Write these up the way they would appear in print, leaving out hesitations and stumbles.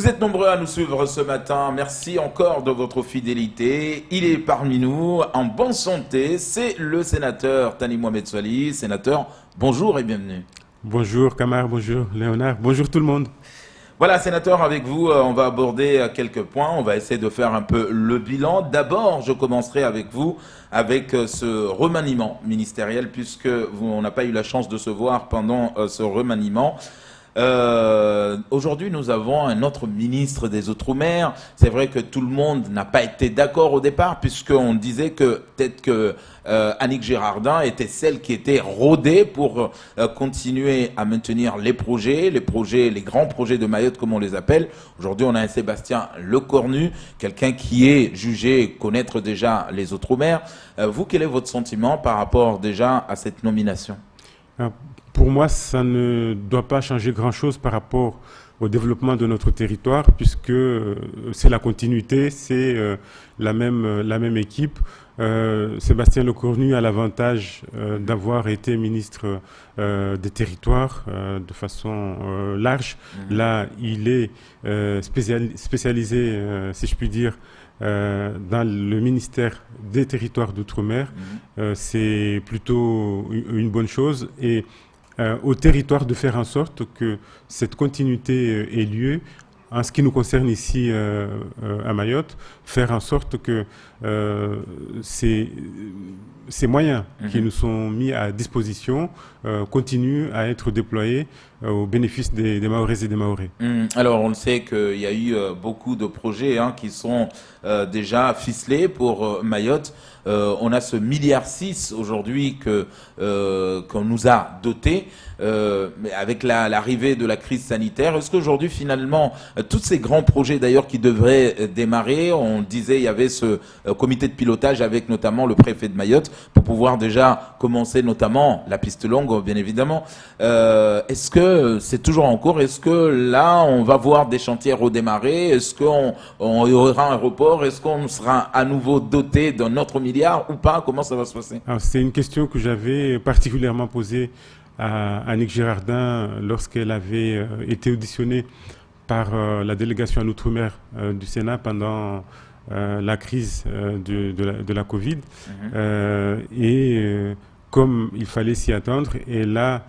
Vous êtes nombreux à nous suivre ce matin. Merci encore de votre fidélité. Il est parmi nous, en bonne santé. C'est le sénateur Thani Mohamed Soilihi. Sénateur, bonjour et bienvenue. Bonjour Kamar, bonjour Léonard, bonjour tout le monde. Voilà, sénateur, avec vous, on va aborder quelques points. On va essayer de faire un peu le bilan. D'abord, je commencerai avec vous, avec ce remaniement ministériel, puisque on n'a pas eu la chance de se voir pendant ce remaniement. Aujourd'hui, nous avons un autre ministre des Outre-mer. C'est vrai que tout le monde n'a pas été d'accord au départ, puisqu'on disait que peut-être que Annick Girardin était celle qui était rodée pour continuer à maintenir les grands projets de Mayotte, comme on les appelle. Aujourd'hui, on a un Sébastien Lecornu, quelqu'un qui est jugé connaître déjà les Outre-mer. Vous, quel est votre sentiment par rapport déjà à cette nomination ? Pour moi, ça ne doit pas changer grand-chose par rapport au développement de notre territoire, puisque c'est la continuité, c'est la même équipe. Sébastien Lecornu a l'avantage d'avoir été ministre des Territoires de façon large. Là, il est spécialisé, si je puis dire, dans le ministère des Territoires d'Outre-mer. C'est plutôt une bonne chose. Et au territoire de faire en sorte que cette continuité ait lieu. En ce qui nous concerne ici à Mayotte, faire en sorte que ces moyens qui nous sont mis à disposition continuent à être déployés au bénéfice des Mahoraises et des Mahorais. Alors, on le sait qu'il y a eu beaucoup de projets qui sont déjà ficelés pour Mayotte. On a ce 1,6 milliard aujourd'hui qu'on nous a doté, mais avec l'arrivée de la crise sanitaire. Est-ce qu'aujourd'hui, finalement, tous ces grands projets d'ailleurs qui devraient démarrer, on disait il y avait ce comité de pilotage avec notamment le préfet de Mayotte pour pouvoir déjà commencer notamment la piste longue, bien évidemment. Est-ce que c'est toujours en cours? Est-ce que là, on va voir des chantiers redémarrer? Est-ce qu'on y aura un report? Est-ce qu'on sera à nouveau doté d'un autre milliard ou pas? Comment ça va se passer? C'est une question que j'avais particulièrement posée à Annick Girardin lorsqu'elle avait été auditionnée par la délégation à l'Outre-mer du Sénat pendant la crise de la Covid. Comme il fallait s'y attendre, elle a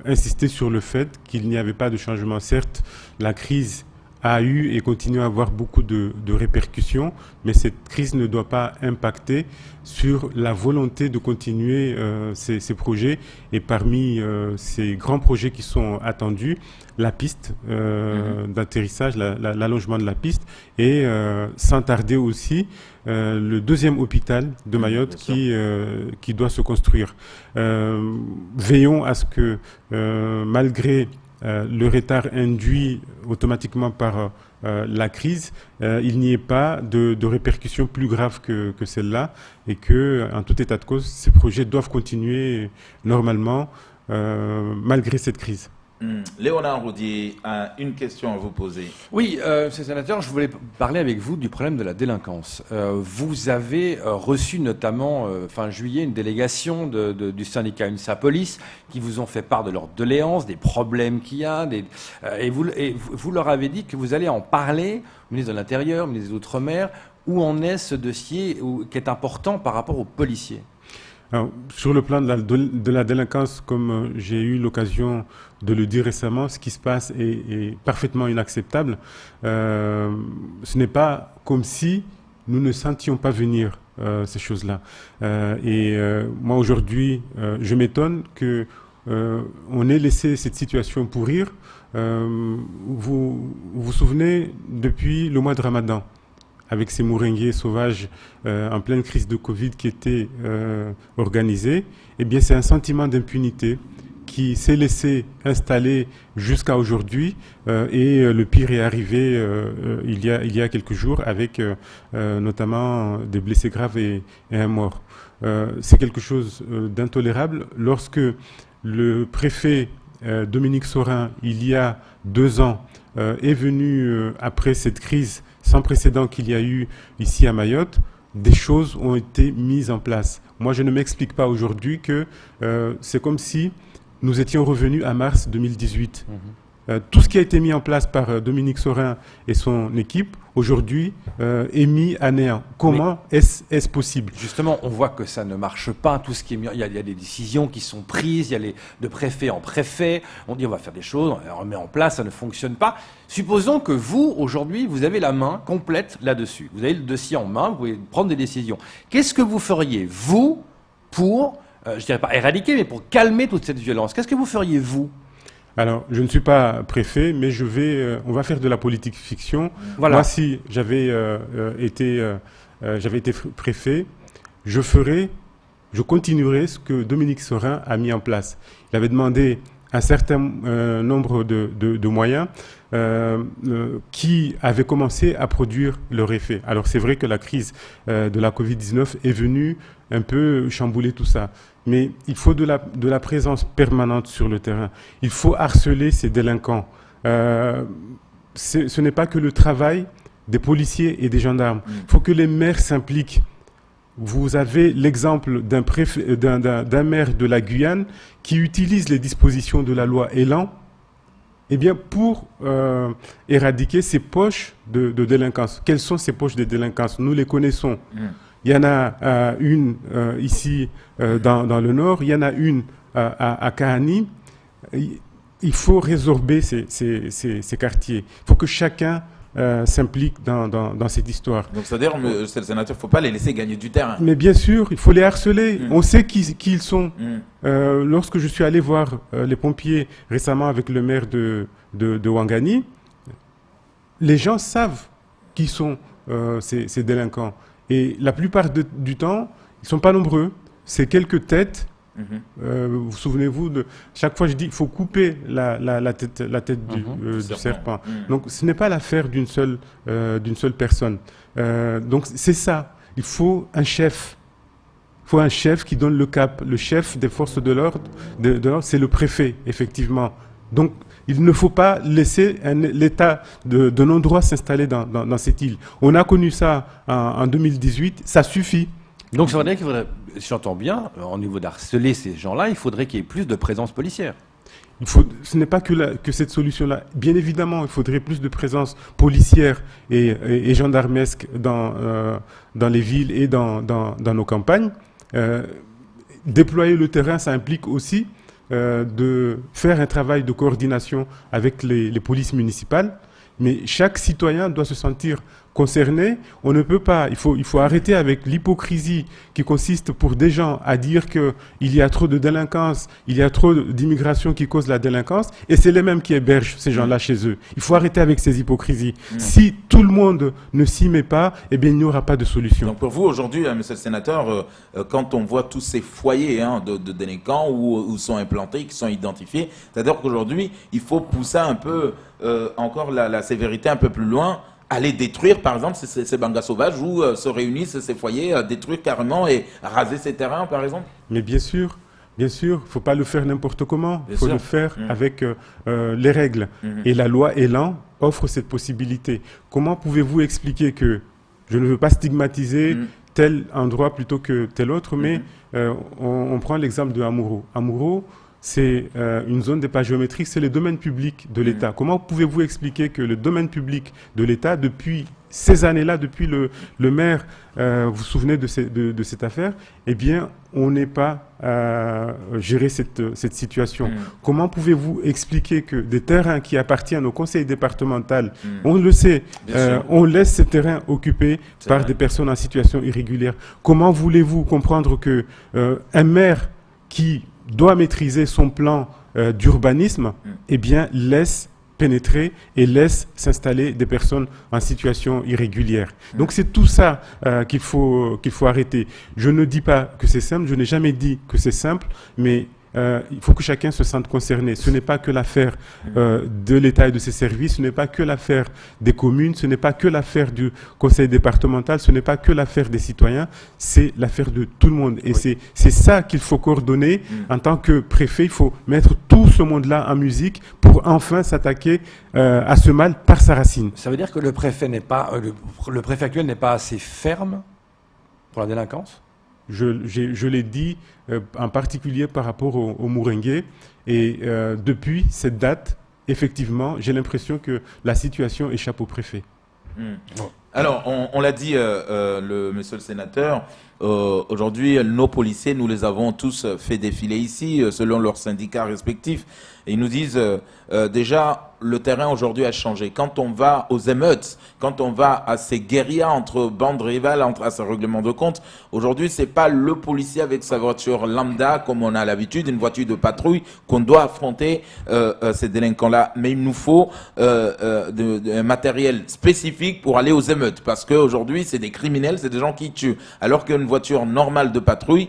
insisté sur le fait qu'il n'y avait pas de changement. Certes, la crise a eu et continue à avoir beaucoup de répercussions, mais cette crise ne doit pas impacter sur la volonté de continuer ces projets. Et parmi ces grands projets qui sont attendus, la piste d'atterrissage, l'allongement de la piste, et sans tarder aussi le deuxième hôpital de Mayotte qui doit se construire. Veillons à ce que malgré le retard induit automatiquement par la crise, il n'y ait pas de répercussions plus graves que celle-là, et que, en tout état de cause, ces projets doivent continuer normalement malgré cette crise. Léonard Roudier a une question à vous poser. Oui, sénateur, je voulais parler avec vous du problème de la délinquance. Vous avez reçu notamment fin juillet une délégation du syndicat UNSA Police qui vous ont fait part de leurs doléances, des problèmes qu'il y a, et vous leur avez dit que vous allez en parler au ministre de l'Intérieur, au ministre des Outre-mer. Où en est ce dossier qui est important par rapport aux policiers? Alors, sur le plan de la délinquance, comme j'ai eu l'occasion de le dire récemment, ce qui se passe est parfaitement inacceptable. Ce n'est pas comme si nous ne sentions pas venir ces choses-là. Moi, aujourd'hui, je m'étonne qu'on ait laissé cette situation pourrir. Vous vous souvenez, depuis le mois de Ramadan, avec ces mouringués sauvages en pleine crise de Covid qui étaient organisés, eh bien c'est un sentiment d'impunité qui s'est laissé installer jusqu'à aujourd'hui, et le pire est arrivé il y a quelques jours avec notamment des blessés graves et un mort. C'est quelque chose d'intolérable. Lorsque le préfet Dominique Sorin, il y a 2 ans, est venu après cette crise sans précédent qu'il y a eu ici à Mayotte, des choses ont été mises en place. Moi, je ne m'explique pas aujourd'hui que c'est comme si nous étions revenus à mars 2018. tout ce qui a été mis en place par Dominique Sorin et son équipe, aujourd'hui, est mis à néant. Comment est-ce possible? Justement, on voit que ça ne marche pas. Tout ce qui est mis, il y a des décisions qui sont prises, il y a de préfet en préfet. On dit on va faire des choses, on remet en place, ça ne fonctionne pas. Supposons que vous, aujourd'hui, vous avez la main complète là-dessus. Vous avez le dossier en main, vous pouvez prendre des décisions. Qu'est-ce que vous feriez, vous, pour, je dirais pas éradiquer, mais pour calmer toute cette violence? Qu'est-ce que vous feriez, vous? Alors, je ne suis pas préfet, mais on va faire de la politique fiction. Voilà. Moi, si j'avais été préfet, je continuerai ce que Dominique Sorin a mis en place. Il avait demandé un certain nombre de moyens qui avaient commencé à produire leur effet. Alors, c'est vrai que la crise de la Covid-19 est venue un peu chambouler tout ça. Mais il faut de la présence permanente sur le terrain. Il faut harceler ces délinquants. Ce n'est pas que le travail des policiers et des gendarmes. Il faut que les maires s'impliquent. Vous avez l'exemple d'un maire de la Guyane qui utilise les dispositions de la loi Elan pour éradiquer ces poches de délinquance. Quelles sont ces poches de délinquance? Nous les connaissons. Il y en a une ici dans le nord, il y en a une à Kahani. Il faut résorber ces quartiers. Il faut que chacun s'implique dans cette histoire. Donc c'est-à-dire, monsieur le sénateur, il ne faut pas les laisser gagner du terrain. Mais bien sûr, il faut les harceler. On sait qui ils sont. Lorsque je suis allé voir les pompiers récemment avec le maire de Ouangani, les gens savent qui sont ces délinquants. Et la plupart du temps, ils ne sont pas nombreux. C'est quelques têtes. Vous souvenez-vous de chaque fois je dis il faut couper la tête du serpent. Donc ce n'est pas l'affaire d'une seule personne. Donc c'est ça. Il faut un chef. Il faut un chef qui donne le cap. Le chef des forces de l'ordre, c'est le préfet, effectivement. Donc il ne faut pas laisser l'état de non-droit s'installer dans cette île. On a connu ça en 2018, ça suffit. Donc ça veut dire qu'il faudrait, si j'entends bien, au niveau d'harceler ces gens-là, il faudrait qu'il y ait plus de présence policière. Ce n'est pas que cette solution-là. Bien évidemment, il faudrait plus de présence policière et gendarmesque dans les villes et dans nos campagnes. Déployer le terrain, ça implique aussi de faire un travail de coordination avec les polices municipales. Mais chaque citoyen doit se sentir concerné. On ne peut pas, il faut arrêter avec l'hypocrisie qui consiste pour des gens à dire qu'il y a trop de délinquance, il y a trop d'immigration qui cause la délinquance, et c'est les mêmes qui hébergent ces gens-là chez eux. Il faut arrêter avec ces hypocrisies. Si tout le monde ne s'y met pas, eh bien, il n'y aura pas de solution. Donc pour vous, aujourd'hui, monsieur le sénateur, quand on voit tous ces foyers de délinquants où sont implantés, qui sont identifiés, c'est-à-dire qu'aujourd'hui, il faut pousser un peu encore la sévérité un peu plus loin, aller détruire, par exemple, ces bangas sauvages où se réunissent ces foyers, détruire carrément et raser ces terrains, par exemple? Mais bien sûr, il ne faut pas le faire n'importe comment. Il faut le faire avec les règles. Et la loi Elan offre cette possibilité. Comment pouvez-vous expliquer que, je ne veux pas stigmatiser tel endroit plutôt que tel autre, mais on prend l'exemple de Amuro. Amuro, c'est une zone des pas géométriques, c'est le domaine public de l'État. Comment pouvez-vous expliquer que le domaine public de l'État, depuis ces années-là, depuis le maire, vous vous souvenez de cette affaire, eh bien, on n'est pas géré cette situation. Comment pouvez-vous expliquer que des terrains qui appartiennent au conseil départemental, on le sait, on laisse ces terrains occupés par des personnes en situation irrégulière? Comment voulez-vous comprendre que un maire qui doit maîtriser son plan d'urbanisme, eh bien, laisse pénétrer et laisse s'installer des personnes en situation irrégulière. Donc c'est tout ça qu'il faut arrêter. Je ne dis pas que c'est simple, je n'ai jamais dit que c'est simple, mais il faut que chacun se sente concerné. Ce n'est pas que l'affaire de l'État et de ses services, ce n'est pas que l'affaire des communes, ce n'est pas que l'affaire du conseil départemental, ce n'est pas que l'affaire des citoyens, c'est l'affaire de tout le monde. Et c'est ça qu'il faut coordonner. En tant que préfet, il faut mettre tout ce monde-là en musique pour enfin s'attaquer à ce mal par sa racine. Ça veut dire que le préfet actuel n'est pas assez ferme pour la délinquance? Je l'ai dit en particulier par rapport au Mouringué. Et depuis cette date, effectivement, j'ai l'impression que la situation échappe au préfet. Alors, on l'a dit, monsieur le sénateur, aujourd'hui, nos policiers, nous les avons tous fait défiler ici, selon leurs syndicats respectifs. Et ils nous disent, déjà, le terrain aujourd'hui a changé. Quand on va aux émeutes, quand on va à ces guérillas entre bandes rivales, à ces règlements de compte, aujourd'hui, c'est pas le policier avec sa voiture lambda, comme on a l'habitude, une voiture de patrouille, qu'on doit affronter ces délinquants-là. Mais il nous faut un matériel spécifique pour aller aux émeutes. Parce qu'aujourd'hui, c'est des criminels, c'est des gens qui tuent. Alors qu'une voiture normale de patrouille,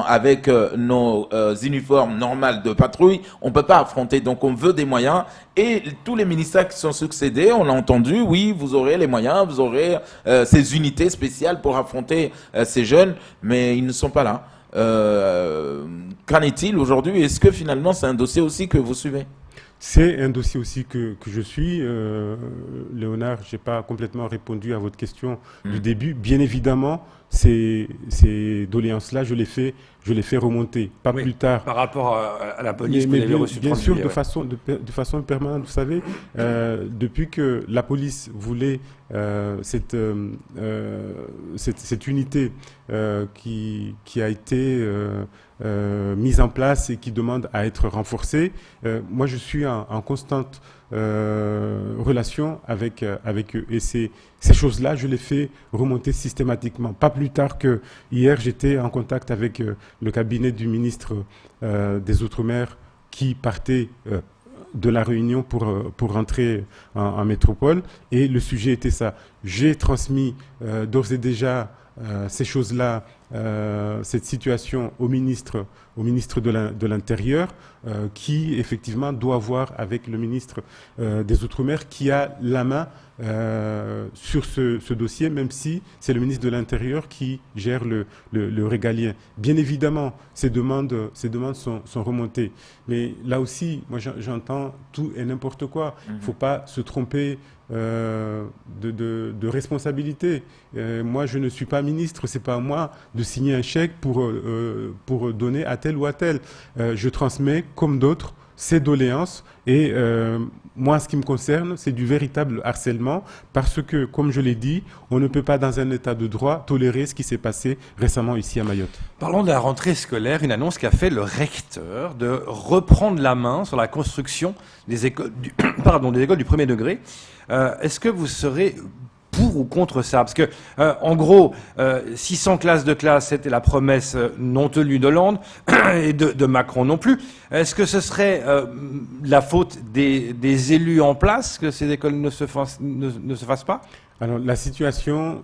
avec nos uniformes normales de patrouille, on peut pas affronter. Donc, on veut des moyens. Et tous les ministères qui sont succédés, on l'a entendu, oui, vous aurez les moyens, vous aurez ces unités spéciales pour affronter ces jeunes, mais ils ne sont pas là. Qu'en est-il aujourd'hui? Est-ce que finalement c'est un dossier aussi que vous suivez? C'est un dossier aussi que je suis. Léonard, je n'ai pas complètement répondu à votre question du début. Bien évidemment, ces doléances-là, je les fais remonter. Pas plus tard. Par rapport à la police, mais vous avez reçu bien 30 sûr, billets, de façon permanente. Vous savez, depuis que la police voulait cette unité qui a été mise en place et qui demande à être renforcée, moi je suis en constante relation avec eux. Et ces choses-là, je les fais remonter systématiquement. Pas plus tard que hier, j'étais en contact avec le cabinet du ministre des Outre-mer qui partait de la Réunion pour rentrer en métropole. Et le sujet était ça. J'ai transmis d'ores et déjà ces choses-là, cette situation au ministre de l'Intérieur, qui effectivement doit voir avec le ministre des Outre-mer qui a la main sur ce dossier, même si c'est le ministre de l'Intérieur qui gère le régalien. Bien évidemment, ces demandes sont remontées. Mais là aussi, moi j'entends tout et n'importe quoi. Il ne faut pas se tromper de responsabilité. Moi, je ne suis pas ministre, c'est pas à moi de signer un chèque pour donner à tel ou à tel. Je transmets, comme d'autres, ces doléances et moi, ce qui me concerne, c'est du véritable harcèlement parce que, comme je l'ai dit, on ne peut pas, dans un état de droit, tolérer ce qui s'est passé récemment ici à Mayotte. Parlons de la rentrée scolaire, une annonce qu'a fait le recteur de reprendre la main sur la construction des écoles du premier degré. Est-ce que vous serez pour ou contre ça? Parce que, en gros, 600 classes de classe, c'était la promesse non tenue d'Hollande et de Macron non plus. Est-ce que ce serait la faute des élus en place que ces écoles ne se fassent pas? Alors, la situation,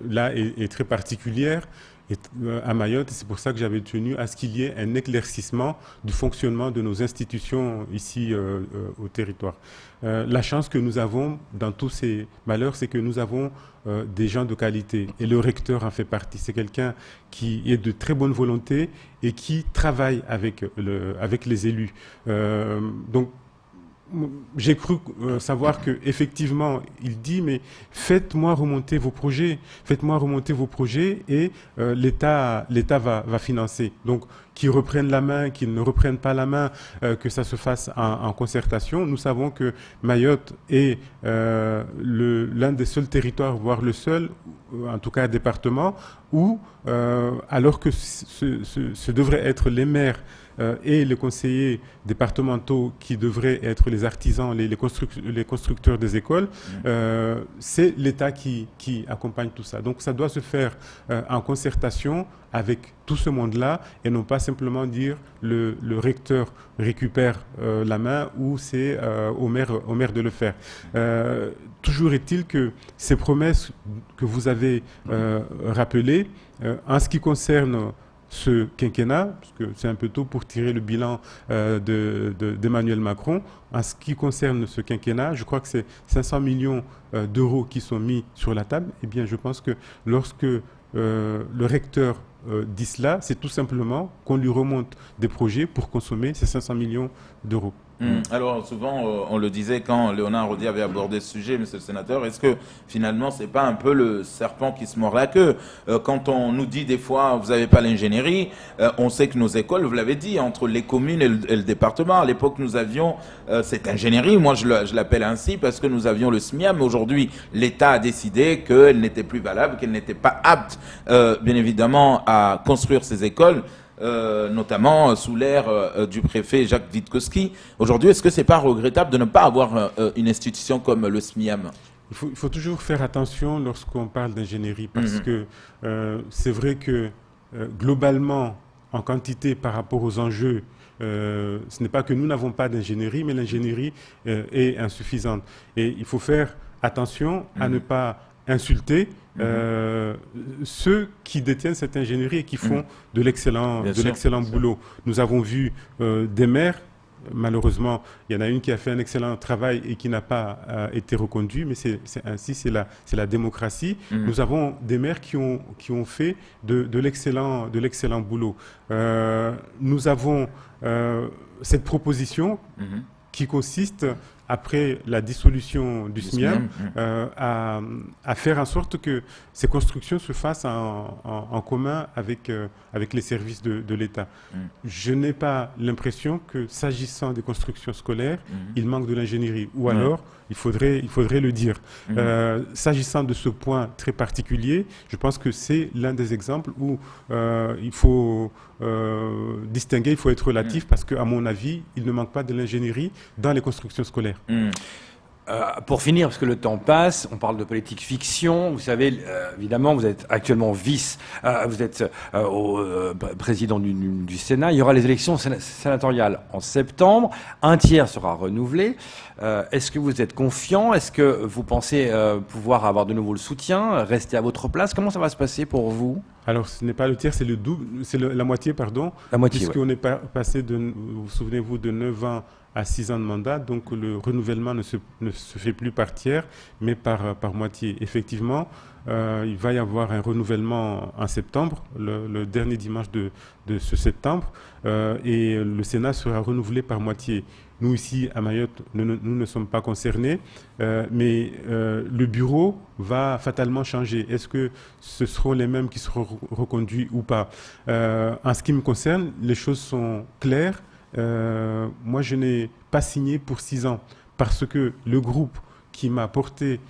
là, est très particulière. À Mayotte, et c'est pour ça que j'avais tenu à ce qu'il y ait un éclaircissement du fonctionnement de nos institutions ici au territoire. La chance que nous avons dans tous ces malheurs, c'est que nous avons des gens de qualité et le recteur en fait partie. C'est quelqu'un qui est de très bonne volonté et qui travaille avec les élus. Donc, j'ai cru savoir que effectivement il dit mais faites-moi remonter vos projets et l'État va financer. Donc qu'ils reprennent la main, qu'ils ne reprennent pas la main, que ça se fasse en concertation. Nous savons que Mayotte est l'un des seuls territoires, voire le seul, en tout cas département, où alors que ce devraient être les maires et les conseillers départementaux qui devraient être les artisans, les constructeurs des écoles, c'est l'État qui accompagne tout ça. Donc ça doit se faire en concertation avec tout ce monde-là et non pas simplement dire le recteur récupère la main ou c'est au maire de le faire. Toujours est-il que ces promesses que vous avez rappelées, en ce qui concerne ce quinquennat, parce que c'est un peu tôt pour tirer le bilan d'Emmanuel Macron. En ce qui concerne ce quinquennat, je crois que c'est 500 millions d'euros qui sont mis sur la table. Eh bien, je pense que lorsque le recteur dit cela, c'est tout simplement qu'on lui remonte des projets pour consommer ces 500 millions d'euros. Alors souvent, on le disait quand Léonard Rodier avait abordé ce sujet, monsieur le sénateur, est-ce que finalement c'est pas un peu le serpent qui se mord la queue? Quand on nous dit des fois vous n'avez pas l'ingénierie, on sait que nos écoles, vous l'avez dit, entre les communes et le département, à l'époque nous avions cette ingénierie, moi je l'appelle ainsi parce que nous avions le SMIA, mais aujourd'hui l'État a décidé qu'elle n'était plus valable, qu'elle n'était pas apte bien évidemment à construire ces écoles. Notamment sous l'ère du préfet Jacques Witkowski. Aujourd'hui, est-ce que c'est pas regrettable de ne pas avoir une institution comme le SMIAM? Il faut toujours faire attention lorsqu'on parle d'ingénierie parce que c'est vrai que globalement, en quantité par rapport aux enjeux, ce n'est pas que nous n'avons pas d'ingénierie, mais l'ingénierie est insuffisante. Et il faut faire attention à ne pas insulter ceux qui détiennent cette ingénierie et qui font de l'excellent boulot. Nous avons vu des maires, malheureusement, il y en a une qui a fait un excellent travail et qui n'a pas été reconduite, mais c'est ainsi, c'est la démocratie. Nous avons des maires qui ont fait de l'excellent boulot. Nous avons cette proposition qui consiste, après la dissolution du SMIAM, à faire en sorte que ces constructions se fassent en commun avec les services de l'État. Je n'ai pas l'impression que, s'agissant des constructions scolaires, il manque de l'ingénierie. Ou alors, il faudrait le dire. S'agissant de ce point très particulier, je pense que c'est l'un des exemples où il faut distinguer, il faut être relatif, parce qu'à mon avis, il ne manque pas de l'ingénierie dans les constructions scolaires. Pour finir, parce que le temps passe, on parle de politique fiction. Vous savez, évidemment, vous êtes actuellement vous êtes président du Sénat. Il y aura les élections sénatoriales en septembre. Un tiers sera renouvelé. Est-ce que vous êtes confiant? Est-ce que vous pensez pouvoir avoir de nouveau le soutien, rester à votre place? Comment ça va se passer pour vous? Alors, ce n'est pas le tiers, c'est le double, c'est la moitié, pardon. La moitié, puisqu'on est passé vous souvenez-vous, de 9 ans à 6 ans de mandat, donc le renouvellement ne se fait plus par tiers, mais par moitié. Effectivement, il va y avoir un renouvellement en septembre, le dernier dimanche de ce septembre, et le Sénat sera renouvelé par moitié. Nous, ici, à Mayotte, nous ne sommes pas concernés, mais le bureau va fatalement changer. Est-ce que ce seront les mêmes qui seront reconduits ou pas? En ce qui me concerne, les choses sont claires. Moi, je n'ai pas signé pour 6 ans parce que le groupe qui m'a porté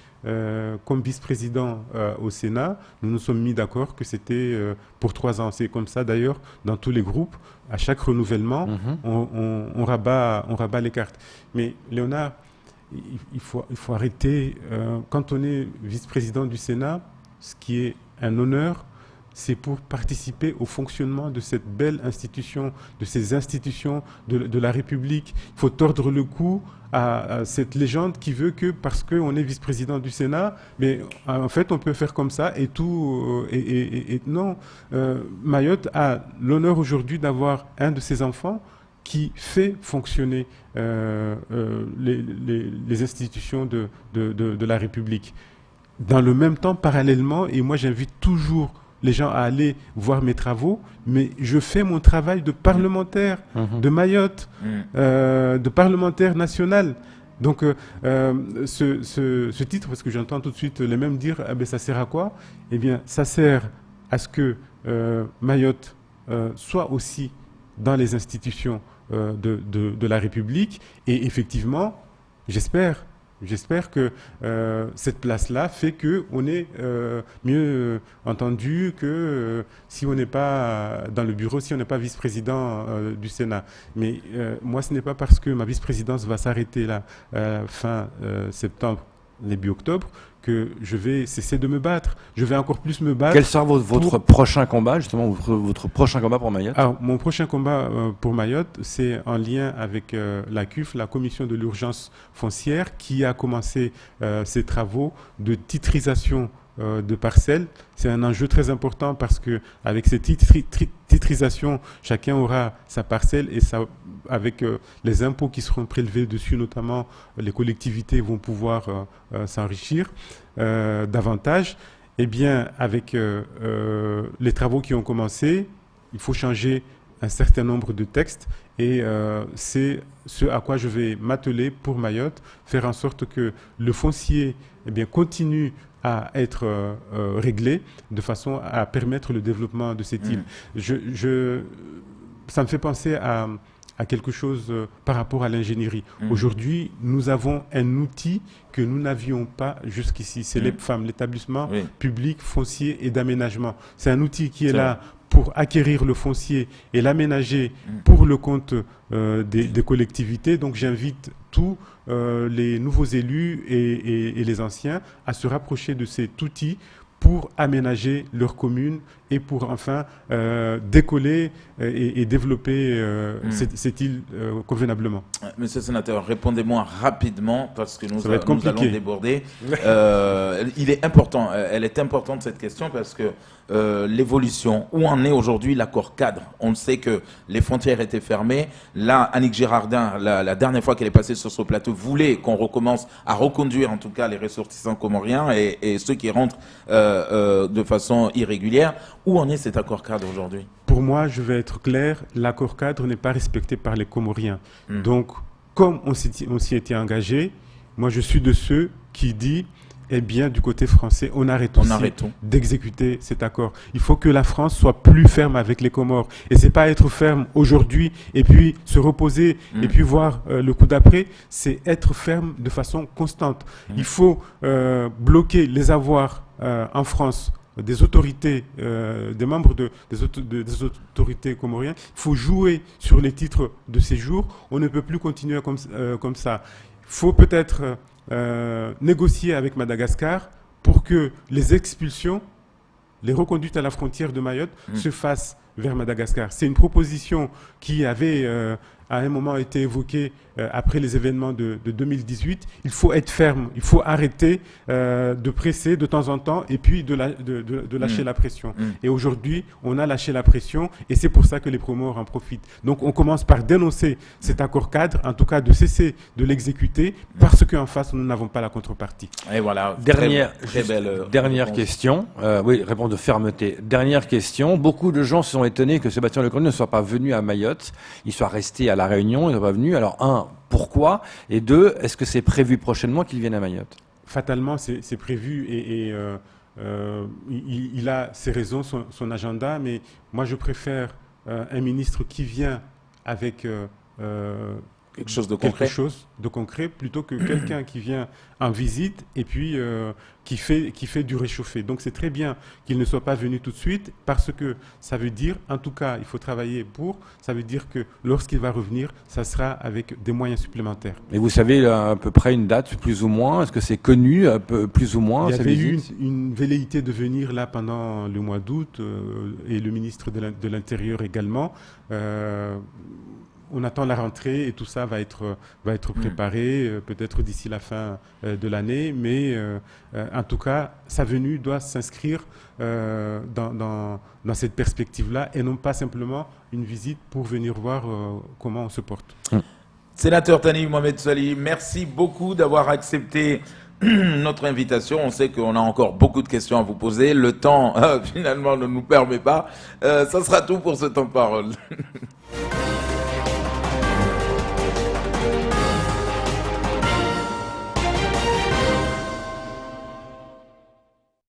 comme vice-président au Sénat, nous nous sommes mis d'accord que c'était pour 3 ans. C'est comme ça d'ailleurs dans tous les groupes. À chaque renouvellement, on rabat les cartes. Mais Léonard, il faut arrêter. Quand on est vice-président du Sénat, ce qui est un honneur, c'est pour participer au fonctionnement de cette belle institution, de ces institutions de la République. Il faut tordre le cou à cette légende qui veut que parce qu'on est vice-président du Sénat, mais en fait on peut faire comme ça et tout. Non, Mayotte a l'honneur aujourd'hui d'avoir un de ses enfants qui fait fonctionner les institutions de la République. Dans le même temps, parallèlement, et moi j'invite toujours les gens à aller voir mes travaux, mais je fais mon travail de parlementaire de Mayotte, de parlementaire national. Donc, ce titre, parce que j'entends tout de suite les mêmes dire, ah ben, ça sert à quoi? Eh bien, ça sert à ce que Mayotte soit aussi dans les institutions de la République. Et effectivement, j'espère que cette place-là fait qu'on est mieux entendu que si on n'est pas dans le bureau, si on n'est pas vice-président du Sénat. Mais moi, ce n'est pas parce que ma vice-présidence va s'arrêter là, fin septembre, début octobre, que je vais cesser de me battre. Je vais encore plus me battre. Quel sera votre prochain combat, justement, votre prochain combat pour Mayotte? Alors, mon prochain combat pour Mayotte, c'est en lien avec la CUF, la Commission de l'urgence foncière, qui a commencé ses travaux de titrisation de parcelles. C'est un enjeu très important parce que avec cette titrisation, chacun aura sa parcelle et ça, avec les impôts qui seront prélevés dessus, notamment les collectivités vont pouvoir s'enrichir davantage. Eh bien, avec les travaux qui ont commencé, il faut changer un certain nombre de textes et c'est ce à quoi je vais m'atteler pour Mayotte, faire en sorte que le foncier continue à être réglé de façon à permettre le développement de cette île. Ça me fait penser à quelque chose par rapport à l'ingénierie. Aujourd'hui, nous avons un outil que nous n'avions pas jusqu'ici. C'est l'EPFAM, l'établissement public foncier et d'aménagement. C'est un outil qui est là pour acquérir le foncier et l'aménager pour le compte des collectivités. Donc j'invite tous les nouveaux élus et les anciens à se rapprocher de cet outil pour aménager leur commune et pour enfin décoller et développer cette île convenablement. Monsieur le sénateur, répondez-moi rapidement parce que nous allons déborder. Elle est importante cette question parce que l'évolution, où en est aujourd'hui l'accord cadre? On sait que les frontières étaient fermées. Là, Annick Girardin, la dernière fois qu'elle est passée sur ce plateau, voulait qu'on recommence à reconduire en tout cas les ressortissants comoriens et ceux qui rentrent de façon irrégulière. Où en est cet accord cadre aujourd'hui? Pour moi, je vais être clair, l'accord cadre n'est pas respecté par les Comoriens. Donc, comme on s'y était engagé, moi je suis de ceux qui disent du côté français, on arrête d'exécuter cet accord. Il faut que la France soit plus ferme avec les Comores. Et c'est pas être ferme aujourd'hui et puis se reposer et puis voir le coup d'après. C'est être ferme de façon constante. Il faut bloquer les avoirs en France des autorités, des membres des autorités comoriennes. Il faut jouer sur les titres de séjour. On ne peut plus continuer comme ça. Il faut peut-être négocier avec Madagascar pour que les expulsions, les reconduites à la frontière de Mayotte se fassent vers Madagascar. C'est une proposition qui avait à un moment été évoquée après les événements de 2018. Il faut être ferme, il faut arrêter de presser de temps en temps et puis de lâcher la pression. Et aujourd'hui, on a lâché la pression et c'est pour ça que les Comores en profitent. Donc on commence par dénoncer cet accord cadre, en tout cas de cesser de l'exécuter parce qu'en face, nous n'avons pas la contrepartie. Et voilà, dernière question. Réponse de fermeté. Dernière question. Beaucoup de gens se sont étonnés que Sébastien Lecornu ne soit pas venu à Mayotte. Il soit resté à La Réunion, il n'est pas venu. Alors, pourquoi? Et 2, est-ce que c'est prévu prochainement qu'il vienne à Mayotte? Fatalement, c'est prévu et il a ses raisons, son agenda, mais moi je préfère un ministre qui vient avec quelque chose de concret plutôt que quelqu'un qui vient en visite et puis qui fait du réchauffé. Donc c'est très bien qu'il ne soit pas venu tout de suite parce que ça veut dire, en tout cas, il faut travailler ça veut dire que lorsqu'il va revenir, ça sera avec des moyens supplémentaires. Et vous savez à peu près une date, plus ou moins? Est-ce que c'est connu, plus ou moins? Il y avait eu une velléité de venir là pendant le mois d'août et le ministre de l'Intérieur également. On attend la rentrée et tout ça va être préparé peut-être d'ici la fin de l'année, mais en tout cas, sa venue doit s'inscrire dans cette perspective-là et non pas simplement une visite pour venir voir comment on se porte. Sénateur Tani Mohamed Sali, merci beaucoup d'avoir accepté notre invitation. On sait qu'on a encore beaucoup de questions à vous poser. Le temps, finalement, ne nous permet pas. Ça sera tout pour ce temps de parole.